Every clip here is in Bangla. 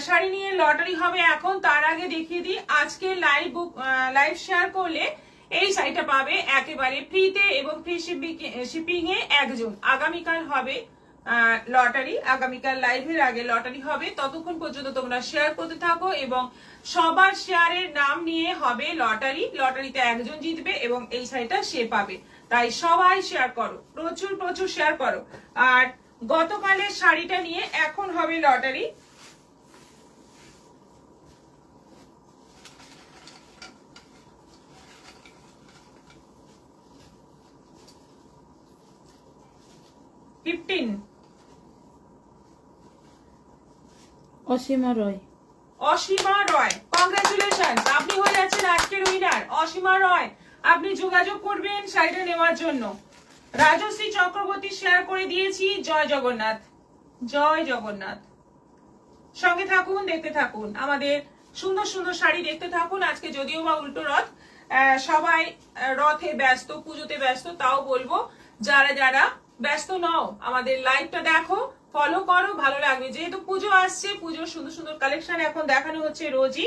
শাড়ি নিয়ে লটারি হবে এখন। তার আগে দেখিয়ে দিই আজকে লাইভ শেয়ার করলে এই শাড়িটা পাবে একেবারে ফ্রিতে এবং ফ্রি শিপিং এ একজন। আগামীকাল হবে লটারি, আগামীকাল লাইভের আগে লটারি হবে। ততক্ষণ পর্যন্ত তোমরা শেয়ার করতে থাকো এবং সবার শেয়ারের নাম নিয়ে হবে লটারি। লটারিতে একজন জিতবে এবং এই শাড়িটা সে পাবে। তাই সবাই শেয়ার করো, প্রচুর প্রচুর শেয়ার করো। আর গতকালের শাড়িটা নিয়ে এখন হবে লটারি। অসীমা রয়, অসীমা রয়, কংগ্রাচুলেশন, আপনি হয়ে যাচ্ছেন আজকের উইনার। অসীমা রয়, আপনি যোগাযোগ করবেন শাড়িটা নেওয়ার জন্য। রাজশ্রী চক্রবর্তী শেয়ার করে দিয়েছি। জয় জগন্নাথ, জয় জগন্নাথ। সঙ্গে থাকুন, দেখতে থাকুন, আমাদের সুন্দর সুন্দর শাড়ি দেখতে থাকুন। আজকে যদিও বা উল্টো রথ, সবাই রথে ব্যস্ত, পুজোতে ব্যস্ত, তাও বলবো যারা যারা ব্যস্ত নও আমাদের লাইভটা দেখো, ফলো করো, ভালো লাগবে। যেহেতু পুজো আসছে, পুজোর সুন্দর সুন্দর কালেকশন এখন দেখানো হচ্ছে রোজই।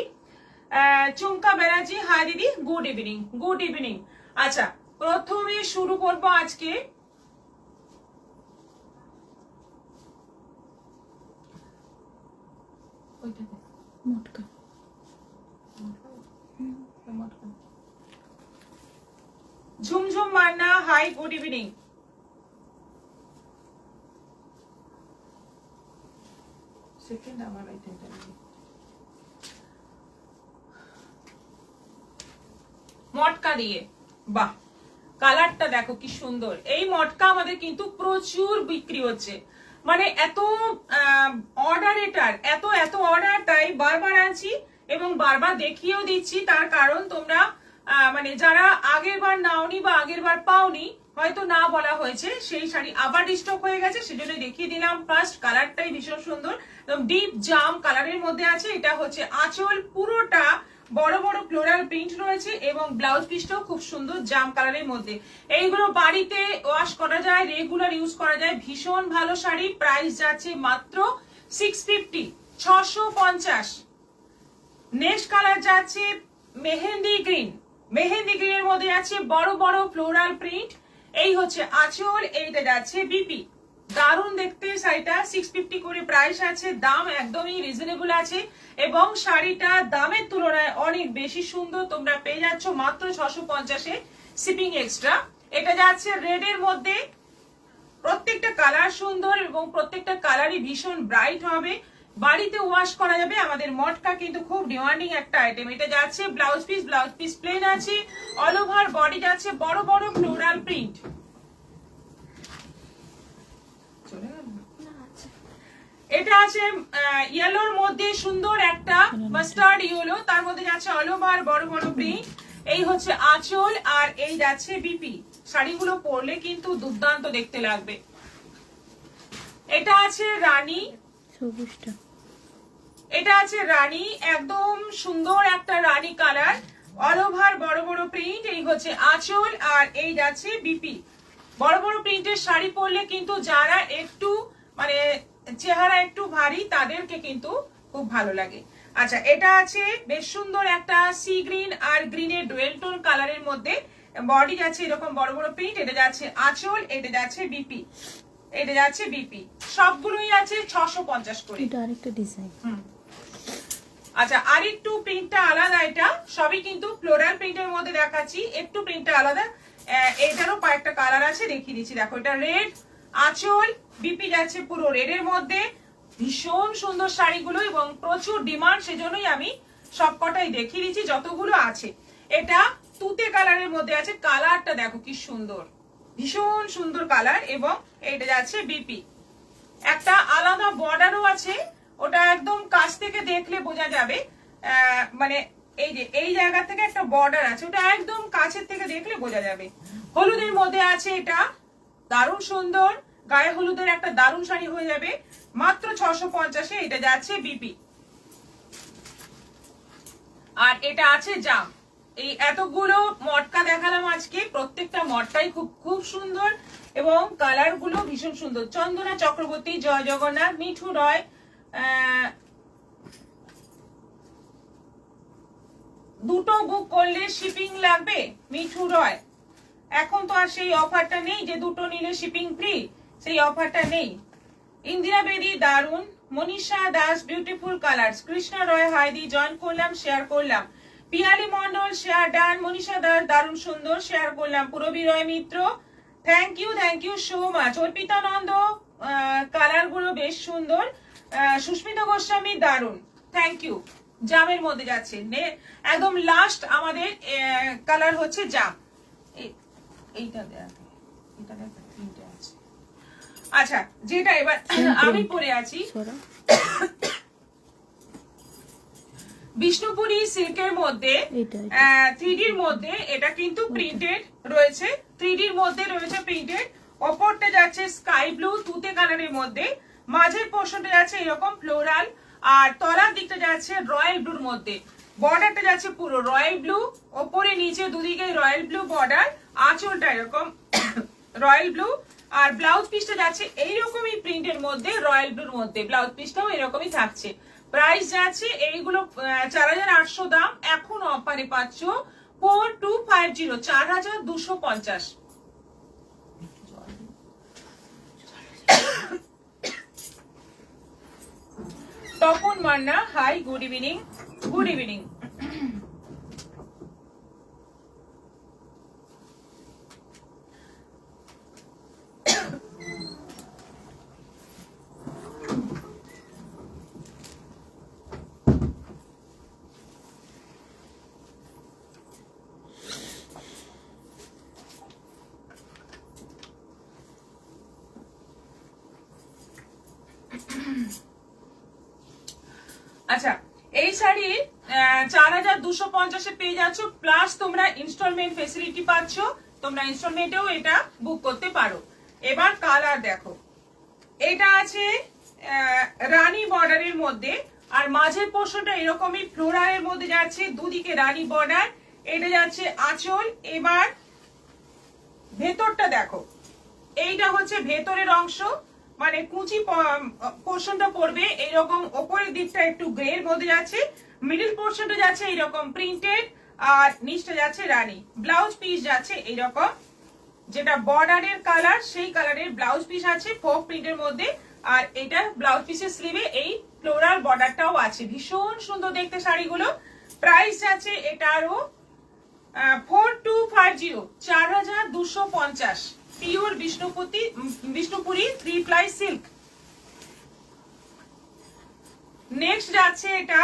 চুমকা ব্যানার্জি, হাই দিদি, গুড ইভিনিং, গুড ইভিনিং। আচ্ছা, প্রথমে শুরু করবো আজকে Jhumjhum Manna, hi, good evening. Second আমার আইটেমটা মটকা দিয়ে, বাহ, কালারটা দেখো কি সুন্দর। এই মটকা আমাদের কিন্তু প্রচুর বিক্রি হচ্ছে, মানে এত অর্ডার, এটার এত এত অর্ডার, তাই বারবার আনছি এবং বারবার দেখিয়েও দিচ্ছি। তার কারণ তোমরা মানে যারা আগের বার নাওনি বা আগের বার পাওনি, হয়তো না বলা হয়েছে, সেই শাড়ি আবার রিস্টক হয়ে গেছে, সেজন্য দেখিয়ে দিলাম। ফার্স্ট কালারটাই ভীষণ সুন্দর, একদম ডিপ জাম কালারের মধ্যে আছে। এটা হচ্ছে আঁচল, পুরোটা বড় বড় ফ্লোরাল প্রিন্ট রয়েছে এবং ব্লাউজ পিসটাও খুব সুন্দর জাম কালারের মধ্যে। এইগুলো বাড়িতে ওয়াশ করা যায়, রেগুলার ইউজ করা যায়, ভীষণ ভালো শাড়ি। প্রাইস যাচ্ছে মাত্র 650, 650। নেক্সট কালার যাচ্ছে মেহেন্দি গ্রিন, মেহেন্দি গ্রিনের মধ্যে আছে বড় বড় ফ্লোরাল প্রিন্ট। এই হচ্ছে আঁচল, এইটা যাচ্ছে বিপি। দারুণ দেখতে শাড়িটা, 650 করে প্রাইস আছে। দাম একদমই রিজনেবল আছে এবং শাড়িটা দামের তুলনায় অনেক বেশি সুন্দর। তোমরা পেয়ে যাচ্ছ মাত্র 650-এ শিপিং এক্সট্রা। এটা যাচ্ছে রেড এর মধ্যে, প্রত্যেকটা কালার সুন্দর এবং প্রত্যেকটা কালারই ভীষণ ব্রাইট হবে, বাড়িতে ওয়াশ করা যাবে। আমাদের মটকা কিন্তু খুব ডিমান্ডিং একটা আইটেম। এটা যাচ্ছে ব্লাউজ পিস প্লেন আছে, অল ওভার বডি যাচ্ছে বড় বড় ফ্লোরাল প্রিন্ট। এটা আছে ইয়েলোর মধ্যে সুন্দর একটা মাস্টার্ড ইয়েলো, তার মধ্যে যাচ্ছে অল ওভার বড় বড় প্রিন্ট। এই হচ্ছে আঁচল আর এই যাচ্ছে বিপি। শাড়িগুলো পরলে কিন্তু দুর্দান্ত দেখতে লাগবে। এটা আছে রানী, সবুজটা, এটা আছে রানী, একদম সুন্দর একটা রানী কালার, অল ওভার বড় বড় প্রিন্ট। এই হচ্ছে আঁচল আর এই যাচ্ছে বিপি। বড় বড় প্রিন্টের শাড়ি পরলে কিন্তু যারা একটু মানে চেহারা একটু ভারী, তাদেরকে কিন্তু খুব ভালো লাগে। আচ্ছা, এটা আছে বেশ সুন্দর একটা সি গ্রিন আর গ্রিনের ডুয়েল টোন কালারের মধ্যে, বডি যাচ্ছে এরকম বড় বড় প্রিন্ট। এটা যাচ্ছে আঁচল, এটা যাচ্ছে বিপি, এটা যাচ্ছে বিপি। সবগুলোই আছে 650 করে। এটা আরেকটা ডিজাইন। আচ্ছা, আরেকটু প্রিন্টটা আলাদা। এটা সবই কিন্তু ফ্লোরাল প্রিন্টের মধ্যে দেখাচ্ছি, একটু প্রিন্টটা আলাদা। এটারও কয়েকটা কালার আছে, দেখিয়ে দিচ্ছি। দেখো, এটা রেড, আঁচল, বিপি যাচ্ছে পুরো রেড এর মধ্যে। ভীষণ সুন্দর শাড়িগুলো এবং প্রচুর ডিমান্ড, সেজন্যই আমি সবকটাই দেখিয়ে দিচ্ছি যতগুলো আছে। এটা তুতে কালারের মধ্যে আছে, কালারটা দেখো কি সুন্দর, ভীষণ সুন্দর কালার। এবং এটা যাচ্ছে বিপি, একটা আলাদা বর্ডারও আছে, ওটা একদম কাছ থেকে দেখলে বোঝা যাবে। মানে এই যে এই জায়গা থেকে একটা বর্ডার আছে, ওটা একদম কাছের থেকে দেখলে বোঝা যাবে। হলুদের মধ্যে আছে, এটা দারুণ সুন্দর, গায়ে হলুদের একটা দারুণ শাড়ি হয়ে যাবে মাত্র 650-এ। এটা যাচ্ছে বিপি আর এটা আছে জাম। এই এতগুলো মটকা দেখালাম আজকে, প্রত্যেকটা মটকাই খুব খুব সুন্দর এবং কালার গুলো ভীষণ সুন্দর। চন্দনা চক্রবর্তী, জয় জগন্নাথ। মিঠু রয়, দুটো বুক করলে শিপিং লাগবে মিঠু রয়। এখন তো আর সেই অফারটা নেই যে দুটো নিলে শিপিং ফ্রি, সেই অফারটা নেই। ইন্দিরা বেদি দারুন, মনীষা দাস বিউটিফুল কালার্স, কৃষ্ণা রয় হাইদি জয়েন করলাম, শেয়ার করলাম। পিয়ালি মন্ডল শেয়ার ডান, মনীষা দাস দারুন সুন্দর, শেয়ার করলাম। Purabi Roy Mitra thank you so much. Arpita Nanda colour গুলো বেশ সুন্দর। সুস্মিতা গোস্বামী দারুন, থ্যাংক ইউ। জামের মধ্যে যাচ্ছে একদম লাস্ট আমাদের কালার হচ্ছে জাম। এইটা এটা তিনটে আছে। আচ্ছা যেটা এবার আমি পরে আছি বিষ্ণুপুরি সিল্কের মধ্যে 3D এর মধ্যে, এটা কিন্তু প্রিন্টেড রয়েছে, 3D এর মধ্যে রয়েছে প্রিন্টেড। ওপরটা যাচ্ছে স্কাই ব্লু তুতে কালারের মধ্যে, মাঝের পোর্শনটা যাচ্ছে এরকম ফ্লোরাল, আর তলার দিকটা যাচ্ছে রয়্যাল ব্লুর মধ্যে। বর্ডারটা যাচ্ছে পুরো রয়্যাল ব্লু, ওপরে নিচে দুদিকে রয়্যাল ব্লু বর্ডার, আঁচলটা এরকম রয়্যাল ব্লু, আর ব্লাউজ পিসটা যাচ্ছে এইরকমই প্রিন্টের মধ্যে রয়্যাল ব্লুর মধ্যে, ব্লাউজ পিসটাও এরকমই থাকছে। প্রাইস যাচ্ছে এইগুলো 4800 দাম, এখন অফারে পাচ্ছ 4250, 4250। Tapan Manna hi, good evening. Good evening. আচ্ছা এই শাড়ি 4250 পেয়ে যাচ্ছ, প্লাস তোমরা ইনস্টলমেন্ট ফেসিলিটি পাচ্ছ, তোমরা ইনস্টলমেন্টেও এটা বুক করতে পারো। এবার কালার দেখো, এটা আছে রানী বর্ডারের মধ্যে, আর মাঝের পোর্শনটা এরকমই ফ্লোরালের মধ্যে যাচ্ছে, দুদিকে রানী বর্ডার, এটা যাচ্ছে আঁচল। এবার ভেতরটা দেখো, এইটা হচ্ছে ভেতরের অংশ, মানে কুচি পোর্শনটা পড়বে এইরকম, ওপরের দিকটা একটু গ্রের মধ্যে যাচ্ছে, মিডল পোর্শনটা যাচ্ছে এইরকম প্রিন্টেড, আর নিচটা যাচ্ছে রানী। ব্লাউজ পিস যাচ্ছে এইরকম, যেটা বর্ডারের কালার সেই কালারের ব্লাউজ পিস আছে ফোক প্রিন্টের মধ্যে, আর এটা ব্লাউজ পিসের স্লিভে এই ফ্লোরাল বর্ডারটাও আছে। ভীষণ সুন্দর দেখতে শাড়িগুলো। প্রাইস যাচ্ছে এটারও 4250, 4250, pure Bishnupuri 3 ply silk. Next যাচ্ছে এটা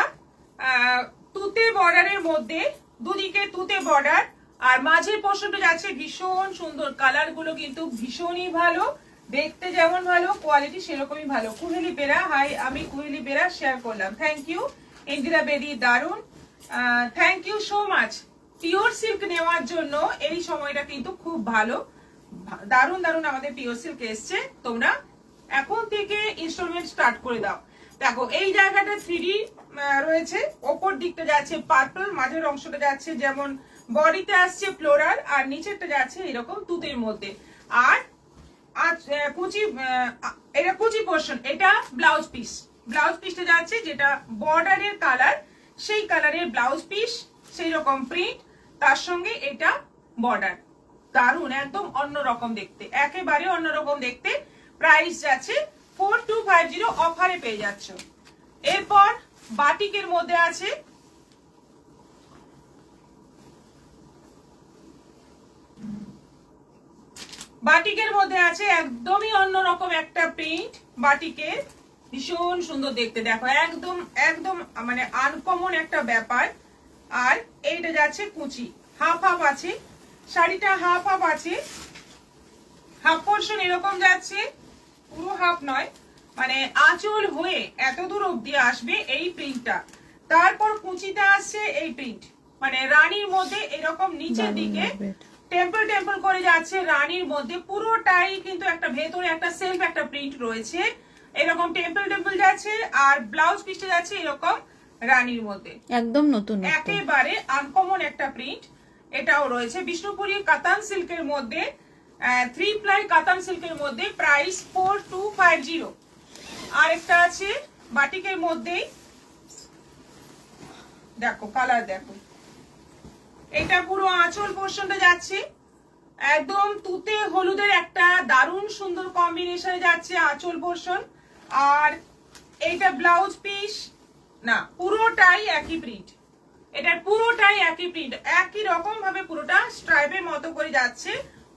তুতে বর্ডারের মধ্যে, দুদিকে তুতে বর্ডার, আর মাঝের পোর্শনটা যাচ্ছে ভীষণ সুন্দর। কালার গুলো কিন্তু ভীষণই ভালো, দেখতে যেমন ভালো কোয়ালিটি সেরকমই ভালো। কুহেলি বেরা হাই, আমি কুহেলি বেরা শেয়ার করলাম, থ্যাংক ইউ। ইন্দিরা বেদি দারুন, thank you so much. Pure silk নেওয়ার জন্য এই সময়টা কিন্তু খুব ভালো, দারুন দারুন আমাদের পিওর সিল্ক এসছে। তোমরা এখন থেকে ইনস্টলমেন্ট স্টার্ট করে দাও। দেখো এই জায়গাটা 3D রয়েছে, ওপর দিকটা যাচ্ছে পার্পল, মাঝের অংশটা যাচ্ছে যেমন বডিতে আসছে ফ্লোরাল, আর নিচেরটা যাচ্ছে এরকম তুতের মধ্যে, আর কুচি, এটা কুচি পোর্শন, এটা ব্লাউজ পিস। ব্লাউজ পিসটা যাচ্ছে যেটা বর্ডারের কালার সেই কালারের ব্লাউজ পিস, সেই রকম প্রিন্ট, তার সঙ্গে এটা বর্ডার। দারুন, একদম অন্যরকম দেখতে, একেবারে অন্যরকম দেখতে। প্রাইস যাচ্ছে 4250, অফারে পেয়ে যাচ্ছ। এরপর বাটিকের মধ্যে আছে একদমই অন্যরকম একটা প্রিন্ট, বাটিকের ভীষণ সুন্দর দেখতে। দেখো একদম একদম মানে আনকমন একটা ব্যাপার। আর এইটা যাচ্ছে কুচি, হাফ হাফ আছে শাড়িটা, হাফ হাফ আছে, হাফ পোর্শন এরকম যাচ্ছে, পুরো হাফ নয়, মানে আঁচল হয়ে এত দূর অব্দি আসবে এই প্রিন্টটা। তারপর কুচিতে আসছে এই প্রিন্ট, মানে রানীর মধ্যে এরকম নিচের দিকে টেম্পল টেম্পল করে যাচ্ছে রানীর মধ্যে, পুরোটাই কিন্তু একটা ভেতরে একটা সেলফ একটা প্রিন্ট রয়েছে, এরকম টেম্পল টেম্পল যাচ্ছে, আর ব্লাউজ পিসটা যাচ্ছে এরকম রানীর মধ্যে, একদম নতুন, একেবারে আনকমন একটা প্রিন্ট। এটাও রয়েছে বিষ্ণুপুরি কাতান সিল্কের মধ্যে, 3 প্লাই কাতান সিল্কের মধ্যে, প্রাইস 4250। আরেকটা আছে বাটিকের মধ্যেই, দেখো কালার দেখো, এটা পুরো আঁচল পোর্শনটা যাচ্ছে একদম তুতে হলুদের একটা দারুণ সুন্দর কম্বিনেশনে যাচ্ছে আঁচল পোর্শন। আর এইটা ব্লাউজ পিস না, পুরোটাই একই প্রিন্ট, এটার পুরোটাই একই প্রিন্ট, একই রকম ভাবে পুরোটা স্ট্রাইপের মতো করে যাচ্ছে,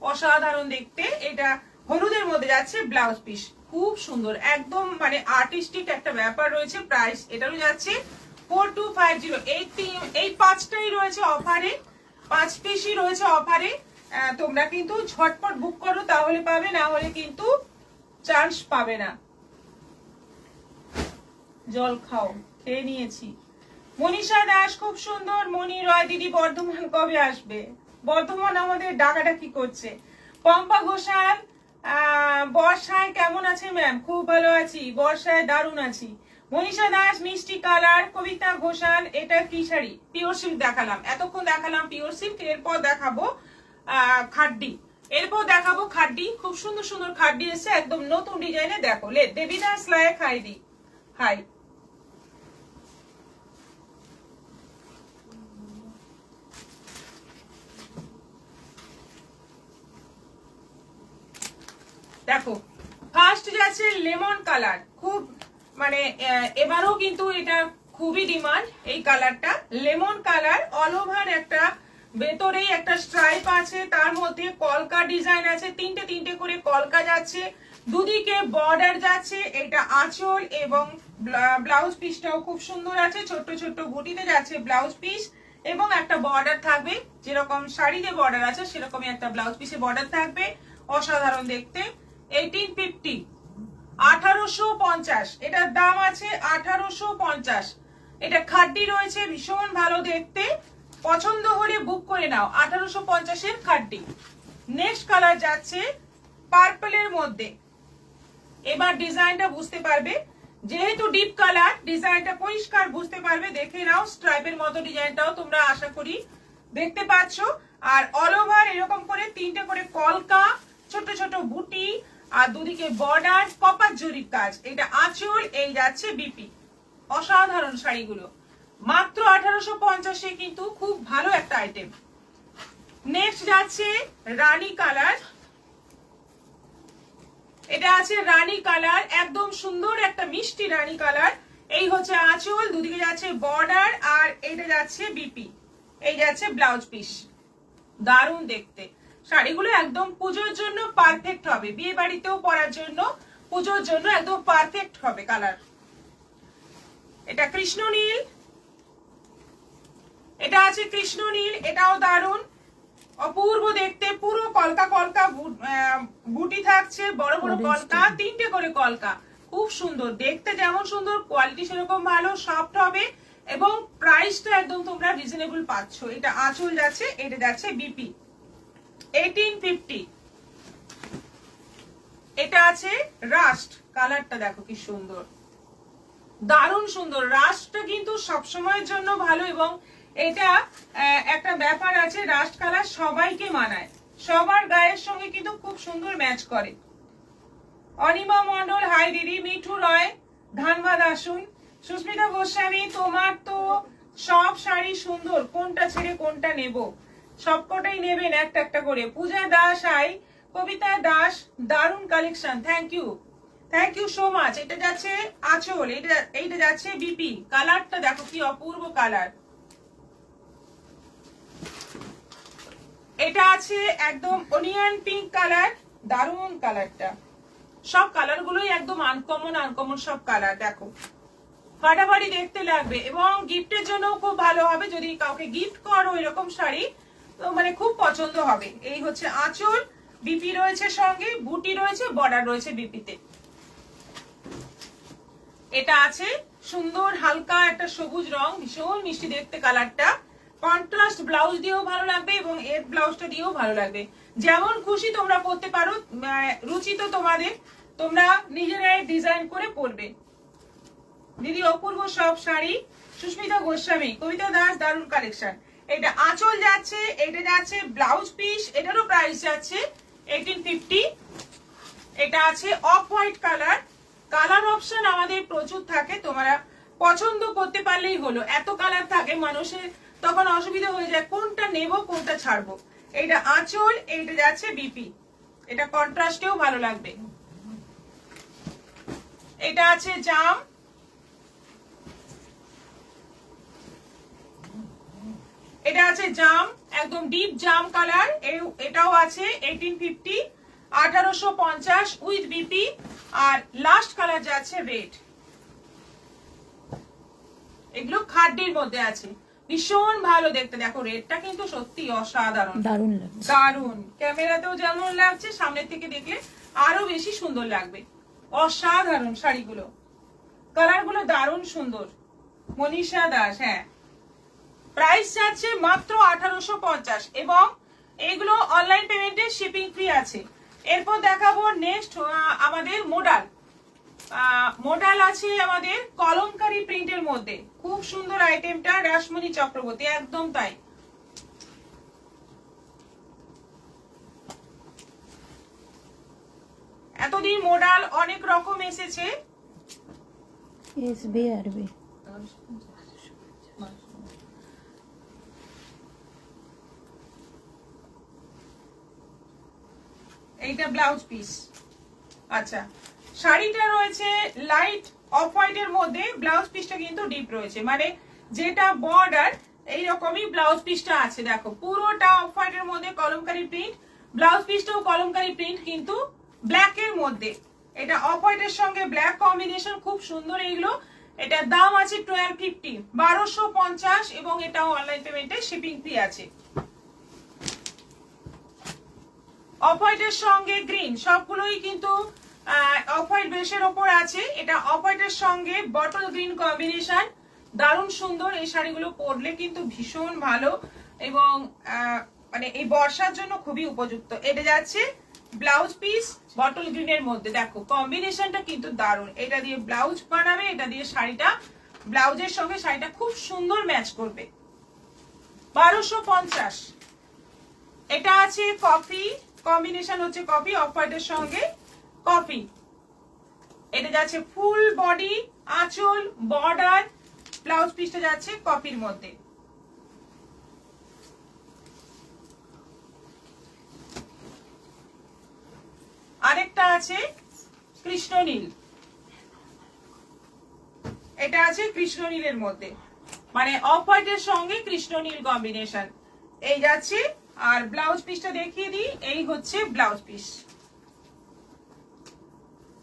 অসাধারণ দেখতে। এটা হলুদের মধ্যে যাচ্ছে ব্লাউজ পিস, খুব সুন্দর একদম মানে আর্টিস্টিক একটা ব্যাপার রয়েছে। প্রাইস এটারও যাচ্ছে 4250। এই পাঁচটাই রয়েছে অফারে, 5 পিসই রয়েছে অফারে। তোমরা কিন্তু ঝটপট বুক করো, তাহলে পাবে, না হলে কিন্তু চান্স পাবে না। জল খাও, খেয়ে নিয়েছি। মনীষা দাস খুব সুন্দর। মনি রয় দিদি বর্ধমান কবে আসবে? বর্ধমান আমাদের ডাকাডাকি করছে। পম্পা ঘোষাল বর্ষায় কেমন আছে ম্যাম? খুব ভালো আছি, বর্ষায় দারুণ আছি। মনীষা দাস মিষ্টি কালার। কবিতা ঘোষাল এটা কি শাড়ি? পিওর সিল্ক দেখালাম, এতক্ষণ দেখালাম পিওর সিল্ক, এরপর দেখাবো খাড্ডি, এরপর দেখাবো খাড্ডি। খুব সুন্দর সুন্দর খাড্ডি এসছে একদম নতুন ডিজাইনে। দেখো লে দেবীদাস লায়ক হাই দি হাই। দেখো ফার্স্ট যাচ্ছে লেমন কালার, খুব মানে এবারও কিন্তু এটা খুবই ডিমান্ড এই কালারটা। লেমন কালার, অল ওভার একটা ভেতরেই একটা স্ট্রাইপ আছে, তার মধ্যে কলকা ডিজাইন আছে, তিনটে তিনটে করে কলকা যাচ্ছে, দুদিকে বর্ডার যাচ্ছে। এটা আঁচল এবং ব্লাউজ পিসটাও খুব সুন্দর আছে, ছোট্ট ছোট্ট বুটিতে যাচ্ছে ব্লাউজ পিস এবং একটা বর্ডার থাকবে, যেরকম শাড়িতে বর্ডার আছে সেরকমই একটা ব্লাউজ পিসে বর্ডার থাকবে, অসাধারণ দেখতে। 1850, 1850, এটার দাম আছে 1850। এটা খাড্ডি রয়েছে, ভীষণ ভালো দেখতে, পছন্দ হলে বুক করে নাও। 1850 এর খাড্ডি। নেক্সট কালার যাচ্ছে পার্পলের মধ্যে। এবার ডিজাইনটা বুঝতে পারবে, যেহেতু ডিপ কালার ডিজাইনটা পরিষ্কার বুঝতে পারবে, দেখে নাও। স্ট্রাইপের মতো ডিজাইনটাও তোমরা আশা করি দেখতে পাচ্ছ। আর অল ওভার এরকম করে তিনটে করে কলকা, ছোট ছোট বুটি, আর দুদিকে বর্ডার, কপার জরির কাজ। এটা আঁচল, এই যাচ্ছে বিপি। অসাধারণ শাড়িগুলো মাত্র 1850-এ, কিন্তু খুব ভালো একটা আইটেম। নেক্সট যাচ্ছে রানী কালার। এটা আছে রানী কালার, একদম সুন্দর একটা মিষ্টি রানী কালার। এই হচ্ছে আঁচল, দুদিকে যাচ্ছে বর্ডার, আর এটা যাচ্ছে বিপি, এই যাচ্ছে ব্লাউজ পিস। দারুণ দেখতে শাড়িগুলো, একদম পুজোর জন্য পারফেক্ট হবে, বিয়ে বাড়িতেও পরার জন্য, পুজোর জন্য একদম পারফেক্ট হবে কালার। এটা কৃষ্ণ নীল, এটা আছে কৃষ্ণ নীল, এটাও দারুণ অপূর্ব দেখতে। পুরো কলকা কলকা বুটি থাকছে, বড় বড় কলকা, তিনটে করে কলকা, খুব সুন্দর দেখতে, যেমন সুন্দর কোয়ালিটি সেরকম ভালো, সফট হবে এবং প্রাইসটা একদম তোমরা রিজনেবল পাচ্ছ। এটা আঁচল যাচ্ছে, এটা যাচ্ছে বিপি। 1850। এটা আছে রাস্ট, কালারটা দেখো কি সুন্দর, দারুণ সুন্দর। রাস্টটা কিন্তু সবসময়ের জন্য ভালো, এবং এটা একটা ব্যাপার আছে, রাস্ট কালার সবাইকে মানায়, সবার গায়ের সঙ্গে কিন্তু খুব সুন্দর ম্যাচ করে। অনিমা মন্ডল হাই দিদি। মিঠু রয় ধানবাদ আসুন। সুস্মিতা গোস্বামী তোমার তো সব শাড়ি সুন্দর, কোনটা ছেড়ে কোনটা নেব? সবকটাই নেবেন একটা একটা করে। পূজা দাস হাই। কবিতা দাস দারুণ collection, thank you so much. এটা যাচ্ছে আঁচল, এইটা যাচ্ছে বিপি। কালারটা দেখো কি অপূর্ব কালার। এটা আছে একদম অনিয়ন পিঙ্ক কালার, দারুণ কালারটা। সব কালার গুলোই একদম আনকমন সব কালার। দেখো ফাটাফাটি দেখতে লাগবে এবং গিফটের জন্য খুব ভালো হবে, যদি কাউকে গিফট করো এরকম শাড়ি তো মানে খুব পছন্দ হবে। এই হচ্ছে আঁচল, বিপি রয়েছে সঙ্গে, বুটি রয়েছে, বর্ডার রয়েছে বিপিতে। এটা আছে সুন্দর হালকা একটা সবুজ রং, ভীষণ মিষ্টি দেখতে কালারটা। কন্ট্রাস্ট ব্লাউজ দিয়েও ভালো লাগবে এবং এর ব্লাউজটা দিয়েও ভালো লাগবে, যেমন খুশি তোমরা পরতে পারো, রুচি তো তোমাদের, তোমরা নিজেরাই ডিজাইন করে পরবে। দিদি অপূর্ব সব শাড়ি। সুস্মিতা গোস্বামী। কবিতা দাস দারুণ কালেকশন। এটা আঁচল যাচ্ছে, এটা যাচ্ছে ব্লাউজ পিস, এটারও প্রাইস যাচ্ছে 1850। এটা আছে off white colour. Colour option আমাদের প্রচুর থাকে, তোমরা পছন্দ করতে পারলেই হলো, এত কালার থাকে, মানুষের তখন অসুবিধা হয়ে যায় কোনটা নেব কোনটা ছাড়বো। এইটা আঁচল, এইটা যাচ্ছে বিপি, এটা কন্ট্রাস্টেও ভালো লাগবে। এটা আছে জাম, এটা আছে জাম, একদম ডিপ জাম কালার। এটাও আছে 1850, 1850 উইথ বিপি। আর লাস্ট কালার যাচ্ছে রেড। এগুলো খাড্ডির মধ্যে আছে, ভীষণ ভালো দেখতে। দেখো রেডটা কিন্তু সত্যি অসাধারণ, দারুণ লাগছে। দারুণ। ক্যামেরাতেও যেমন লাগছে, সামনের থেকে দেখলে আরো বেশি সুন্দর লাগবে। অসাধারণ শাড়িগুলো, কালারগুলো দারুণ সুন্দর। মনীষা দাস, হ্যাঁ। প্রাইস যাচ্ছে মাত্র 1850 এবং এগুলো অনলাইন পেমেন্টে শিপিং ফ্রি আছে। এরপর দেখাবো নেক্সট আমাদের মোডাল। মোডাল আছে আমাদের কলমকারী প্রিন্টের মধ্যে, খুব সুন্দর আইটেমটা, রাসমণি চক্রবর্তী, একদম তাই। এতদিন মোডাল অনেক রকম এসেছে। এসবি আরবি এইটা ব্লাউজ পিস। আচ্ছা, শাড়িটা রয়েছে লাইট অফ হোয়াইটের মধ্যে, ব্লাউজ পিসটা কিন্তু ডিপ রয়েছে, মানে যেটা বর্ডার এইরকমই ব্লাউজ পিসটা আছে। দেখো পুরোটা অফ হোয়াইটের মধ্যে কলমকারী প্রিন্ট, ব্লাউজ পিসটাও কলমকারী প্রিন্ট কিন্তু ব্ল্যাক এর মধ্যে। এটা অফ হোয়াইটের সঙ্গে ব্ল্যাক কম্বিনেশন, খুব সুন্দর এইগুলো। এটার দাম আছে 1250, 1250 এবং এটাও অনলাইন পেমেন্টে শিপিং ফ্রি আছে। অফ হোয়াইটের সঙ্গে গ্রিন, সবগুলোই কিন্তু অফ হোয়াইট বেসের ওপর আছে। এটা অফ হোয়াইটের সঙ্গে বটল গ্রিন কম্বিনেশন, দারুণ সুন্দর। এই শাড়িগুলো পরলে কিন্তু ভীষণ ভালো এবং মানে এই বর্ষার জন্য খুবই উপযুক্ত। এটা যাচ্ছে ব্লাউজ পিস বটল গ্রিনের মধ্যে। দেখো কম্বিনেশনটা কিন্তু দারুণ। এটা দিয়ে ব্লাউজ বানাবে, এটা দিয়ে শাড়িটা, ব্লাউজের সঙ্গে শাড়িটা খুব সুন্দর ম্যাচ করবে। 1250। এটা আছে কফি, কম্বিনেশন হচ্ছে কফি, অফ হোয়াইটের সঙ্গে কফি। এটা যাচ্ছে ফুল বডি, আঁচল, বর্ডার, ব্লাউজ পিসটা যাচ্ছে কফির মধ্যে। আরেকটা আছে কৃষ্ণনীল, এটা আছে কৃষ্ণনীলের মধ্যে, মানে অফ হোয়াইটের সঙ্গে কৃষ্ণনীল কম্বিনেশন। এই যাচ্ছে। আর ব্লাউজ পিসটা দেখিয়ে দিই, এই হচ্ছে ব্লাউজ পিস।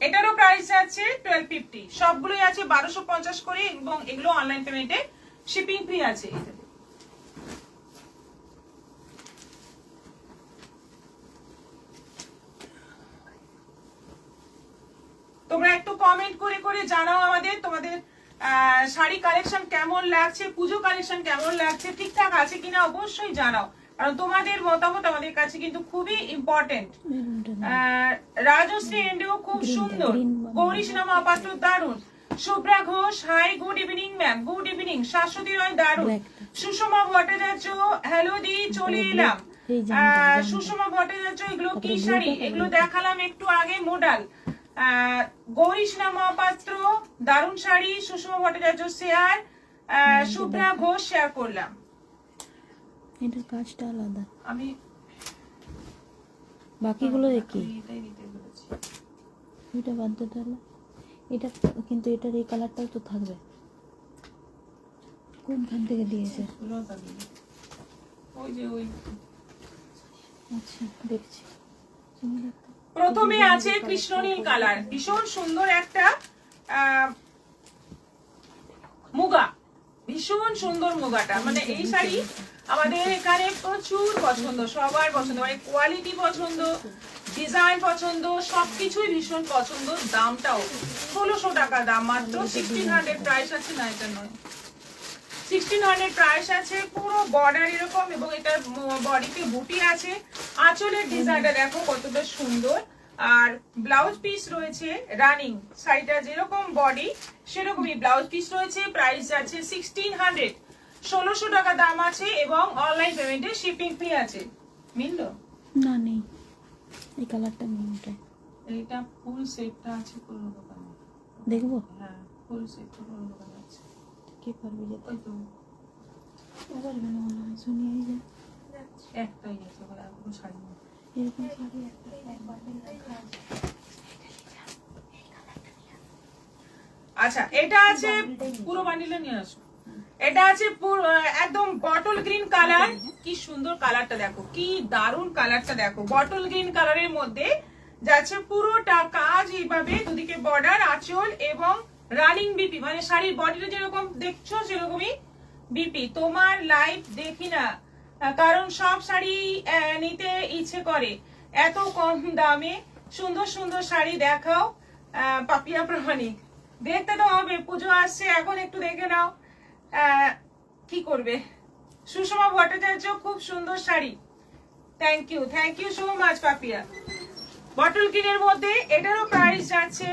এটারও প্রাইস আছে 1250, সবগুলোই আছে 1250 করে এবং এগুলো অনলাইন পেমেন্টে শিপিং ফ্রি আছে। তোমরা একটু কমেন্ট করে করে জানাও আমাদের তোমাদের শাড়ি কালেকশন কেমন লাগছে, পুজো কালেকশন কেমন লাগছে, ঠিকঠাক আছে কিনা অবশ্যই জানাও, কারণ তোমাদের মতামত আমাদের কাছে কিন্তু খুবই ইম্পর্টেন্ট। রাজশ্রী এন্ডেও খুব সুন্দর, গৌরীষ্ণা মহাপাত্র দারুণ, Shubhra Ghosh hi, good evening ma'am, good evening. Shashwati Roy দারুণ, সুষমা ভট্টাচার্য হ্যালো দি, চলে এলাম। সুষমা ভট্টাচার্য, এগুলো কি শাড়ি? এগুলো দেখালাম একটু আগে, মোডাল। গৌরীষ্ণা মহাপাত্র দারুণ শাড়ি, সুষমা ভট্টাচার্য শেয়ার, শুভ্রা ঘোষ শেয়ার করলাম। এটার কাজটা আলাদা, আমি বাকিগুলো দেখি। এটাই দিতে বলেছি। এটা বাদ দে তাহলে। এটা কিন্তু এটার এই কালারটাও তো থাকবে। কোনখান থেকে দিয়েছে? ওই যে ওই আচ্ছা দেখছি। প্রথমে আছে কৃষ্ণনীল কালার, ভীষণ সুন্দর একটা মুগা, ভীষণ সুন্দর মুগাটা। মানে এই শাড়ি আমাদের এখানে প্রচুর পছন্দ, সবার পছন্দ, মানে কোয়ালিটি পছন্দ, ডিজাইন পছন্দ, সবকিছুই ভীষণ পছন্দ। দামটাও 1600 টাকা দাম, মাত্র 1600 প্রাইস আছে। না এটা নয়, 1600 প্রাইস আছে। পুরো বর্ডার এরকম এবং এটা বডিতে বুটি আছে। আঁচলের ডিজাইনটা দেখো কতটা সুন্দর। আর ব্লাউজ পিস রয়েছে রানিং, শাড়িটা যেরকম বডি সেরকমই ব্লাউজ পিস রয়েছে। প্রাইস আছে 1600, 1600 টাকা দাম আছে এবং অনলাইন পেমেন্টে শিপিং ফ্রি আছে। মিললো না? নেই, এই কালারটা নেই। এইটা ফুল সেটটা আছে পুরো দোকানে, দেখবো। হ্যাঁ ফুল সেট পুরো দোকানে আছে। কি পারবি যেতে? ওই তো এবার কেন মনে হয় শুনি এই যে একটাই আছে, বলে আর কোনো শাড়ি নেই। এরকম শাড়ি একটা একবার রাখা আছে। আচ্ছা, এটা আছে পুরো বান্ডিলটা নিয়ে আসো। এটা আছে একদম বটল গ্রিন কালার। কি সুন্দর কালারটা দেখো, কি দারুণ কালারটা দেখো। বটল গ্রিন কালারের মধ্যে যাচ্ছে পুরোটা কাজ এইভাবে, দুদিকে বর্ডার, আঁচল এবং রানিং বিপি, মানে শাড়ির বডিটা যেরকম দেখছো সেরকমই বিপি। তোমার লাইভ দেখি না, কারণ সব শাড়ি নিতে ইচ্ছে করে। এত কম দামে সুন্দর সুন্দর শাড়ি দেখাও পাপিয়া প্রামাণিক। দেখতে তো হবে, পুজো আসছে, এখন একটু দেখে নাও। কি করবে? সুষমা ভট্টাচার্য, খুব সুন্দর sari. Thank you so much Papiya. Bottle গ্রিনের মধ্যে এটারও প্রাইস যাচ্ছে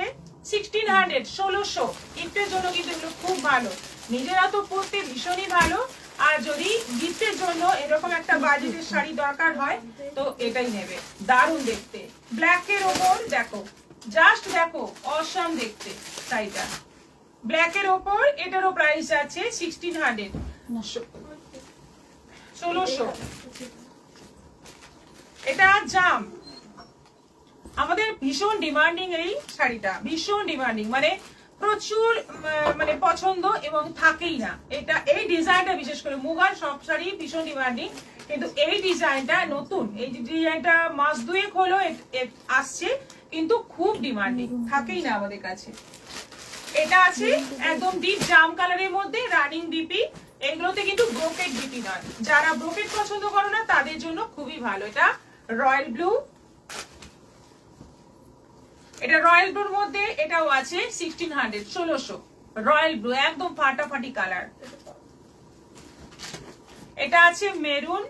1600, 1600। গিফটের জন্য কিন্তু এগুলো খুব ভালো, নিজেরা তো পরতে ভীষণই ভালো। আর যদি গিফটের জন্য এরকম একটা বাজেটের শাড়ি দরকার হয় তো এটাই নেবে, দারুণ দেখতে। ব্ল্যাকের ওপর দেখো, জাস্ট দেখো, অসাম দেখতে শাড়িটা। ব্ল্যাকের ওপর এটারও প্রাইস আছে 1600, 1600। এটা জাম, আমাদের ভীষণ ডিমান্ডিং এই শাড়িটা, ভীষণ ডিমান্ডিং, মানে প্রচুর মানে পছন্দ এবং থাকেই না। এটা এই ডিজাইনটা বিশেষ করে মুগার সব শাড়ি ভীষণ ডিমান্ডিং, কিন্তু এই ডিজাইনটা নতুন, এই ডিজাইনটা মাস দুয়েক হলো আসছে, কিন্তু খুব ডিমান্ডিং, থাকেই না আমাদের কাছে। এটা আছে একদম ডিপ জাম কালারের মধ্যে, রানিং বিপি। এগুলোতে কিন্তু ব্রোকেট বিপি নয়, যারা ব্রোকেট পছন্দ করো না তাদের জন্য খুবই ভালো। এটা রয়্যাল ব্লু, এটা রয়্যাল ব্লুর মধ্যে এটাও আছে 1600, 1600। রয়্যাল ব্লু একদম ফাটাফাটি কালার। এটা আছে মেরুন।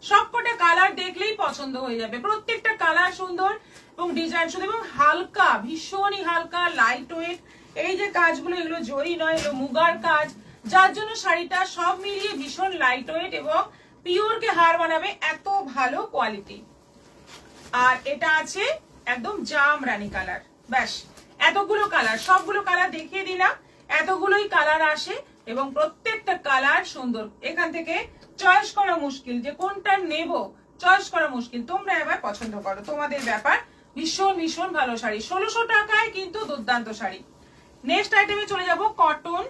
সবকটা কালার দেখলেই পছন্দ হয়ে যাবে, প্রত্যেকটা কালার সুন্দর এবং ডিজাইন সুন্দর এবং হালকা, ভীষণই হালকা, লাইট ওয়েট। এই যে কাজগুলো, এগুলো জরি নয়, এগুলো মুগার কাজ, যার জন্য শাড়িটা সব মিলিয়ে ভীষণ লাইট ওয়েট এবং পিওর কে হার বানাবে, এত ভালো কোয়ালিটি। আর এটা আছে একদম জাম রানী কালার। ব্যাস, এতগুলো কালার, সবগুলো কালার দেখিয়ে দিলাম। এতগুলোই কালার আসে এবং প্রত্যেকটা কালার সুন্দর। এখান থেকে চয়েস করা মুশকিল, যে কোনটা নেব চয়েস করা মুশকিল। তোমরা এবার পছন্দ করো, তোমাদের ব্যাপার। ভীষণ ভীষণ ভালো শাড়ি, 1600 টাকায় কিন্তু দুর্দান্ত শাড়ি। নেক্সট আইটেমে চলে যাব, কটন,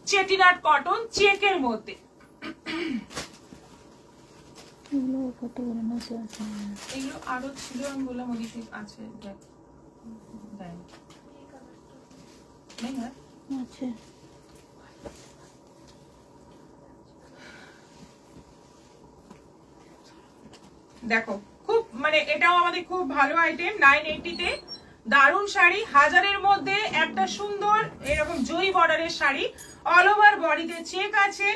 চেটিনাট কটন চেকের মধ্যে। এগুলো কত করে না আছে? এগুলো আরো ছিল, আমি বললাম ওদিকে আছে, দেখ দেখ নেই আর আছে। দেখো, খুব মানে এটাও আমাদের খুব ভালো আইটেম, 980 তে দারুণ শাড়ি। হাজারের মধ্যে একটা সুন্দর এরকম জরি বর্ডারের শাড়ি, অল ওভার বডিতে চেক আছে,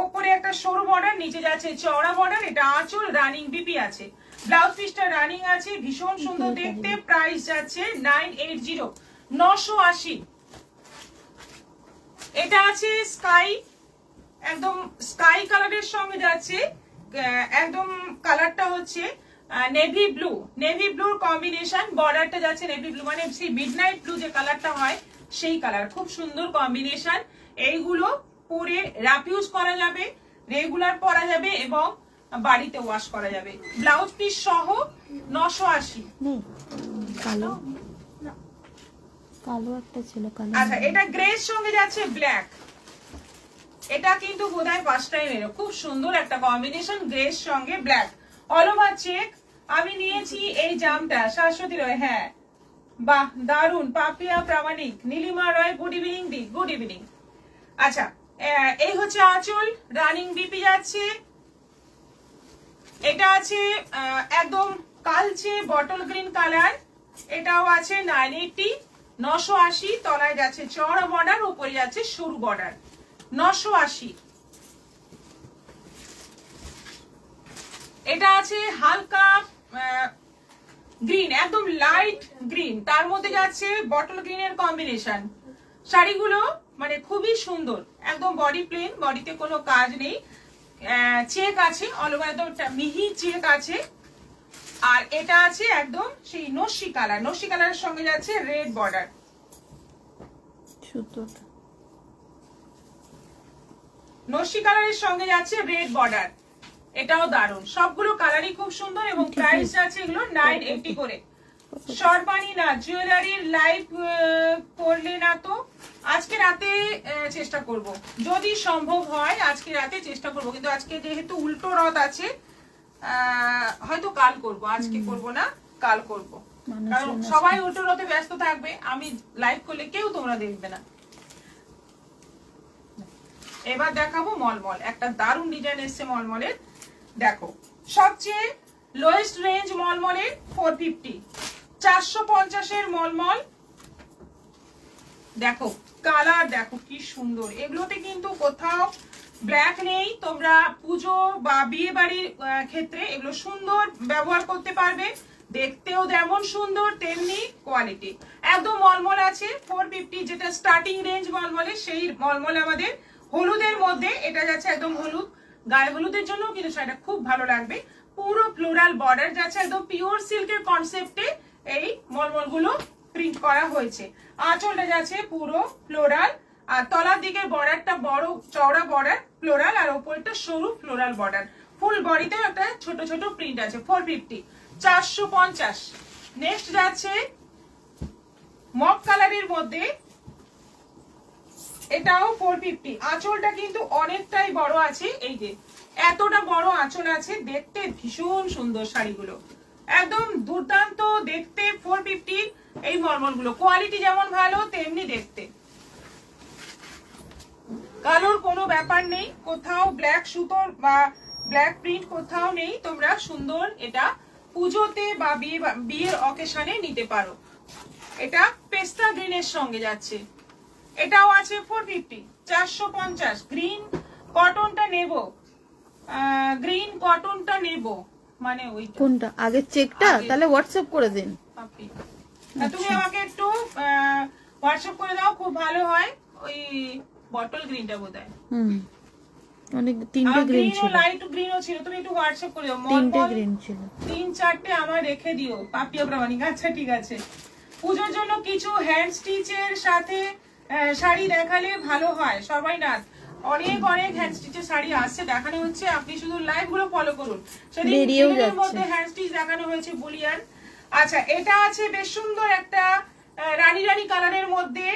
ওপরে একটা সরু বর্ডার, নিচে যাচ্ছে চওড়া বর্ডার। এটা আঁচল, রানিং বিপি আছে, ব্লাউজ পিসটা রানিং আছে, ভীষণ সুন্দর দেখতে। প্রাইস যাচ্ছে 980, 980। এটা আছে স্কাই, একদম স্কাই কালারের সঙ্গে যাচ্ছে, একদম কালারটা হচ্ছে নেভি ব্লু, নেভি ব্লুর কম্বিনেশন। বর্ডারটা যাচ্ছে নেভি ব্লু, মানে সেই মিডনাইট ব্লু যে কালারটা হয় সেই কালার, খুব সুন্দর কম্বিনেশন। এইগুলো পরে রাফ ইউজ করা যাবে, রেগুলার পরা যাবে এবং বাড়িতে ওয়াশ করা যাবে। ব্লাউজ পিস সহ 980। কালো, কালো একটা ছিল কালো। আচ্ছা, এটা গ্রের সঙ্গে যাচ্ছে ব্ল্যাক। এটা কিন্তু বোধহয় ফার্স্ট টাইম এলো, খুব সুন্দর একটা কম্বিনেশন, গ্রের সঙ্গে ব্ল্যাক, অল ওভার চেক। আমি নিয়েছি এই জামটা, শাশ্বতী রয়। হ্যাঁ, বাহ, দারুন। পাপিয়া প্রামাণিক, নীলিমা রয়, গুড ইভিনিং দি, গুড ইভিনিং। আচ্ছা, এই হচ্ছে আঁচল, রানিং বিপি যাচ্ছে। এটা আছে একদম কালচে বটল গ্রিন কালার, এটাও আছে 980, 980। তলায় যাচ্ছে চওড়া বর্ডার, উপরে যাচ্ছে সরু বর্ডার, 980। এটা আছে হালকা গ্রিন, একদম লাইট গ্রিন, তার মধ্যে যাচ্ছে বটল গ্রিনের কম্বিনেশন। শাড়িগুলো মানে খুবই সুন্দর, একদম বডি প্লেন, বডিতে কোনো কাজ নেই, চেক আছে অল ওভার, একদম মিহি চেক আছে। আর এটা আছে একদম সেই নস্যি কালার, নস্যি কালারের সঙ্গে যাচ্ছে রেড বর্ডার। নস্যি কালারের সঙ্গে যাচ্ছে রেড বর্ডার, এটাও দারুণ। সবগুলো কালারই খুব সুন্দর এবং প্রাইস আছে এগুলো 980 করে। সরবানি না জুয়েলারির লাইভ করলে না তো আজকে রাতে চেষ্টা করব, যদি সম্ভব হয় আজকে রাতে চেষ্টা করব, কিন্তু আজকে যেহেতু উল্টো রথ আছে হয়তো কাল করব, আজকে করব না কাল করব, কারণ সবাই উল্টো রথে ব্যস্ত থাকবে, আমি লাইভ করলে কেউ তোমরা দেখবে না। এবার দেখাবো মলমল, একটা দারুণ ডিজাইন এসছে মলমলের। দেখো সবচেয়ে লোয়েস্ট রেঞ্জ মলমলের 450, 450 এর মলমল। দেখো কালার দেখো কি সুন্দর, এগুলোতে কিন্তু কোথাও ব্ল্যাক নেই। তোমরা পুজো বা বিয়ে বাড়ির ক্ষেত্রে এগুলো সুন্দর ব্যবহার করতে পারবে, দেখতেও যেমন সুন্দর তেমনি কোয়ালিটি। একদম মলমল আছে 450, যেটা স্টার্টিং রেঞ্জ মলমলে, সেই মলমল আমাদের হলুদের মধ্যে, এটা যাচ্ছে একদম হলুদ, গায়ে হলুদের জন্য কিন্তু সেটা খুব ভালো লাগবে। পুরো ফ্লোরাল বর্ডার যাচ্ছে, একদম পিওর সিল্কের কনসেপ্টে এই মলমল গুলো প্রিন্ট করা হয়েছে। আঁচলটা যাচ্ছে পুরো ফ্লোরাল, আর তলার দিকের বর্ডারটা বড় চওড়া বর্ডার ফ্লোরাল, আর ওপরটা সরু ফ্লোরাল বর্ডার। ফুল বডিতে একটা ছোট ছোট প্রিন্ট আছে। 450, 450। নেক্সট যাচ্ছে মক কালারের মধ্যে, এটাও 450। আঁচলটা কিন্তু অনেকটাই বড় আছে, এই যে এতটা বড় আঁচল আছে, দেখতে ভীষণ সুন্দর শাড়িগুলো, একদম দুর্দান্ত দেখতে। 450 এই মলমল গুলো কোয়ালিটি যেমন ভালো তেমনি দেখতে। কালোর কোনো ব্যাপার নেই, কোথাও ব্ল্যাক সুতোর বা ব্ল্যাক প্রিন্ট কোথাও নেই। তোমরা সুন্দর এটা পুজোতে বা বিয়ের অকেশনে নিতে পারো। এটা পেস্তা গ্রিনের সঙ্গে যাচ্ছে, এটাও আছে 450, 450। গ্রিন কটনটা নেব, গ্রিন কটনটা নেব, মানে ওইটা কোনটা আগে চেকটা, তাহলে হোয়াটসঅ্যাপ করে দিন। তুমি আমাকে একটু হোয়াটসঅ্যাপ করে দাও, খুব ভালো হয়। ওই বটল গ্রিনটা বোধহয়, অনেক তিনটে গ্রিন ছিল, লাইট গ্রিনও ছিল, তুমি একটু হোয়াটসঅ্যাপ করে দাও। তিনটে গ্রিন ছিল, 3-4টে আমার রেখে দিও পাপিয়া প্রামাণিক। আচ্ছা ঠিক আছে। পুজোর জন্য কিছু হ্যান্ড স্টিচের সাথে শাড়ি দেখালে ভালো হয়। সবাই না অনেক অনেক হ্যান্ড স্টিচের শাড়ি আসছে, দেখানো হচ্ছে, আপনি শুধু লাইভ গুলো ফলো করুন। সেদিন মধ্যে হ্যান্ড স্টিচ দেখানো হয়েছে বুলিয়ান। আচ্ছা এটা আছে বেশ সুন্দর একটা রানী রানী কালারের মধ্যে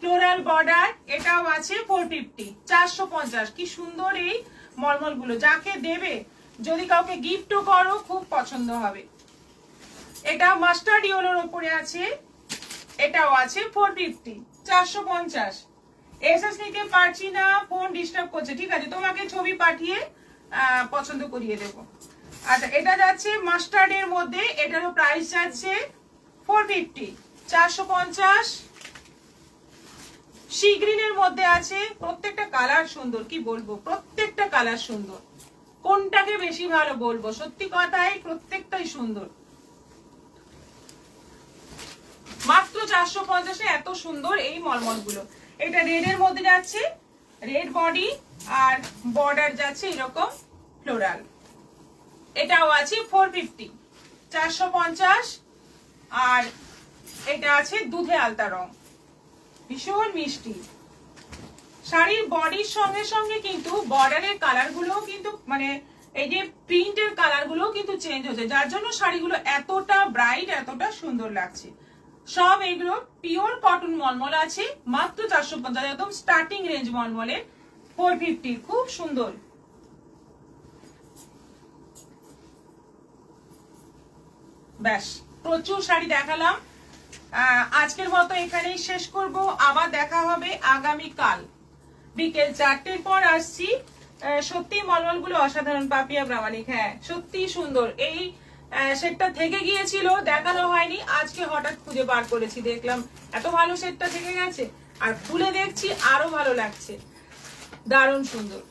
ফ্লোরাল বর্ডার, এটাও আছে 450, 450। কি সুন্দর এই মলমল গুলো, যাকে দেবে যদি কাউকে গিফটও করো খুব পছন্দ হবে। এটা মাস্টার্ড ইয়েলোর উপরে আছে, এটাও আছে 450, 450। এসএস নিতে পারছি না, ফোন ডিস্টার্ব করছে, ঠিক আছে তোমাকে ছবি পাঠিয়ে পছন্দ করিয়ে দেবো। আচ্ছা এটা যাচ্ছে মাস্টার্ডের মধ্যে, এটারও প্রাইস যাচ্ছে 450, 450। সি গ্রিনের মধ্যে আছে, প্রত্যেকটা কালার সুন্দর, কি বলবো প্রত্যেকটা কালার সুন্দর, কোনটাকে বেশি ভালো বলবো, সত্যি কথাই প্রত্যেকটাই সুন্দর। মাত্র 450-এ এত সুন্দর এই মলমল গুলো। এটা রেড এর মধ্যে যাচ্ছে, রেড বডি আর বর্ডার যাচ্ছে এরকম ফ্লোরাল, এটাও আছে 450, 450। আর এটা আছে দুধে আলতা রং, ভীষণ মিষ্টি। শাড়ির বডির সঙ্গে সঙ্গে কিন্তু বর্ডারের কালার গুলো কিন্তু মানে এই যে প্রিন্টের কালার গুলো কিন্তু চেঞ্জ হচ্ছে, যার জন্য শাড়িগুলো এতটা ব্রাইট এতটা সুন্দর লাগছে। সব এগুলো পিওর কটন মলমল আছে, মাত্র 450, একদম স্টার্টিং রেঞ্জ মলমলের 450, খুব সুন্দর। ব্যাস প্রচুর শাড়ি দেখালাম, আজকের মতো এখানেই শেষ করব। আবার দেখা হবে আগামীকাল বিকেল 4টের পর আসছি। সত্যি মলমল গুলো অসাধারণ পাপিয়া প্রামাণিক, হ্যাঁ সত্যি সুন্দর। এই সেটটা থেকে গিয়েছিল, দেখানো হয়নি, আজকে হঠাৎ খুঁজে বার করেছি, দেখলাম এত ভালো সেটটা থেকে গেছে, আর খুলে দেখছি আরো ভালো লাগছে, দারুণ সুন্দর।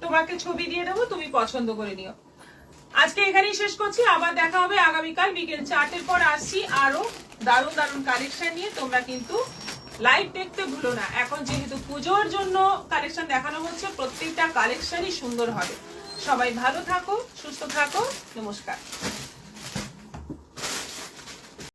তোমাকে ছবি দিয়ে দেবো, তুমি পছন্দ করে নিও। আজকে এখানেই শেষ করছি, আবার দেখা হবে আগামীকাল বিকেল 4টের পর আসছি আরো দারুণ দারুণ কালেকশন নিয়ে। তোমরা কিন্তু লাইভ দেখতে ভুলো না, এখন যেহেতু পুজোর জন্য কালেকশন দেখানো হচ্ছে, প্রত্যেকটা কালেকশনই সুন্দর হবে। সবাই ভালো থাকো, সুস্থ থাকো, নমস্কার।